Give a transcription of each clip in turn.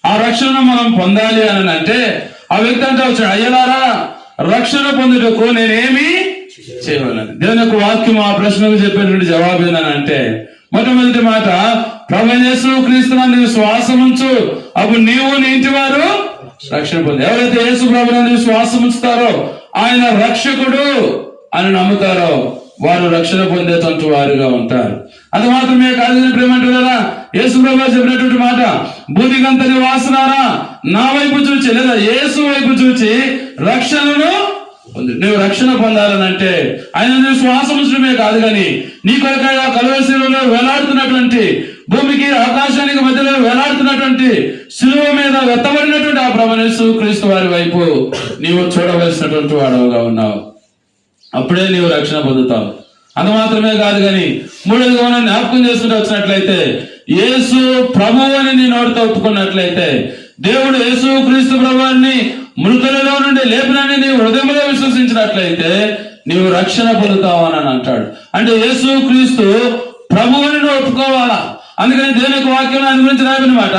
ఆ రక్షణను మనం పొందాలి అని అంటే ఆ వ్యక్తి అంటే వచ్చాడు, అయ్యలారా రక్షణ పొందుటకు నేనేమి చేయవాలని. దేవుని యొక్క వాక్యం ఆ ప్రశ్నకు చెప్పేటువంటి జవాబు ఏంటంటే, మొట్టమొదటి మాట, ప్రభువైన యేసు క్రీస్తునందు విశ్వాసం ఉంచు, అప్పుడు నీవు నీ ఇంటి వారు రక్షణ పొంది. ఎవరైతే యేసు ప్రభువునందు విశ్వాసం ఉంచుతారో, ఆయన రక్షకుడు అని నమ్ముతారో, వారు రక్షణ పొందేటువంటి వారుగా ఉంటారు. అది మాత్రమే కాదు ప్రేమంటున్నారా, యేసు ప్రభువు చెప్పినటువంటి మాట, భూదిగంత నివాసులారా నా వైపు చూచి, లేదా యేసు వైపు చూచి రక్షణను పొంది. నువ్వు రక్షణ పొందాలనంటే ఆయన విశ్వాసం ఉంచడమే కాదు, కానీ నీ కొరకై కలువరి శిలువలో వేలాడుతున్నటువంటి, భూమికి ఆకాశానికి మధ్యలో వేలాడుతున్నటువంటి శిలువ మీద వెత్తబడినటువంటి ఆ ప్రభువైన యేసు క్రీస్తు వారి వైపు నీవు చూడవలసినటువంటి వాడవుగా ఉన్నావు. అప్పుడే నీవు రక్షణ పొందుతావు. అది మాత్రమే కాదు, కానీ మూడోదిగా మనం జ్ఞాపకం చేసుకుంటూ వచ్చినట్లయితే, యేసు ప్రభువు అని నీ నోటితో ఒప్పుకున్నట్లయితే, దేవుడు యేసు క్రీస్తు ప్రభువుని మృతులలో నుండి లేపినని నీవు హృదయంలో విశ్వసించినట్లయితే నీవు రక్షణ పొందుతావు అని అంటాడు. అంటే యేసు క్రీస్తు ప్రభువుని ఒప్పుకోవాలా. అందుకని దేవుని వాక్యం ఆయన గురించి రాబడిన మాట,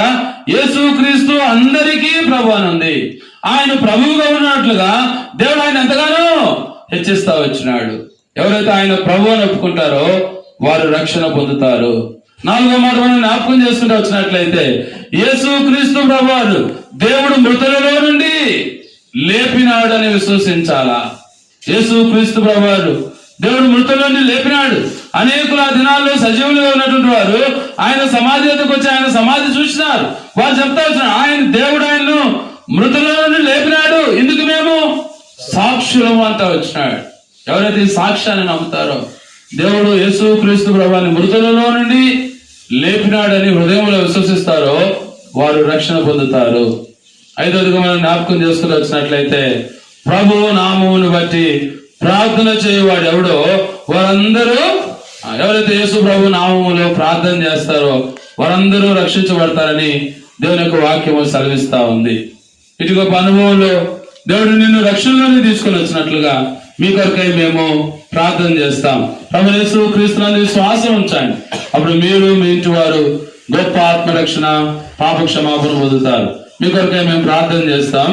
యేసు క్రీస్తు అందరికీ ప్రభు అని ఉంది. ఆయన ప్రభువుగా ఉన్నట్లుగా దేవుడు ఆయన ఎంతగానో హెచ్చిస్తా వచ్చినాడు. ఎవరైతే ఆయన ప్రభు అని ఒప్పుకుంటారో వారు రక్షణ పొందుతారు. నాలుగో మాట మనం జ్ఞాపకం చేసుకుంటూ వచ్చినట్లయితే, యేసు క్రీస్తు ప్రభువారు దేవుడు మృతులలో నుండి లేపినాడని విశ్వసించాలా. యేసు క్రీస్తు ప్రభువారు దేవుడు మృతుల నుండి లేపినాడు. అనేకులు ఆ దినాల్లో సజీవులుగా ఉన్నటువంటి వారు ఆయన సమాధి వద్దకు వచ్చి ఆయన సమాధి చూసినారు. వారు చెప్తా వచ్చినారు, ఆయన దేవుడు ఆయన్ను మృతుల నుండి లేపినాడు, ఇందుకు మేము సాక్షులము అంతా వచ్చినాడు. ఎవరైతే ఈ సాక్ష్యాన్ని నమ్ముతారో, దేవుడు యేసు క్రీస్తు ప్రభువుని మృతులలో నుండి లేపినాడని హృదయంలో విశ్వసిస్తారో వారు రక్షణ పొందుతారు. ఐదవదిగా మనం జ్ఞాపకం చేసుకుని వచ్చినట్లయితే, ప్రభువు నామమును బట్టి ప్రార్థన చేయవాడు ఎవడో వారందరూ, ఎవరైతే యేసు ప్రభు నామములో ప్రార్థన చేస్తారో వారందరూ రక్షించబడతారని దేవుని యొక్క వాక్యము సెలవిస్తా ఉంది. ఇటు గొప్ప అనుభవంలో దేవుడు నిన్ను రక్షణలోనే తీసుకొని వచ్చినట్లుగా మీ కొరకై మేము ప్రార్థన చేస్తాం. ప్రభువైన యేసు క్రీస్తునందు విశ్వాసం ఉంచండి, అప్పుడు మీరు మీ ఇంటి వారు గొప్ప ఆత్మరక్షణ, పాప క్షమాపణ పొందుతారు. మీ కొరకై మేము ప్రార్థన చేస్తాం.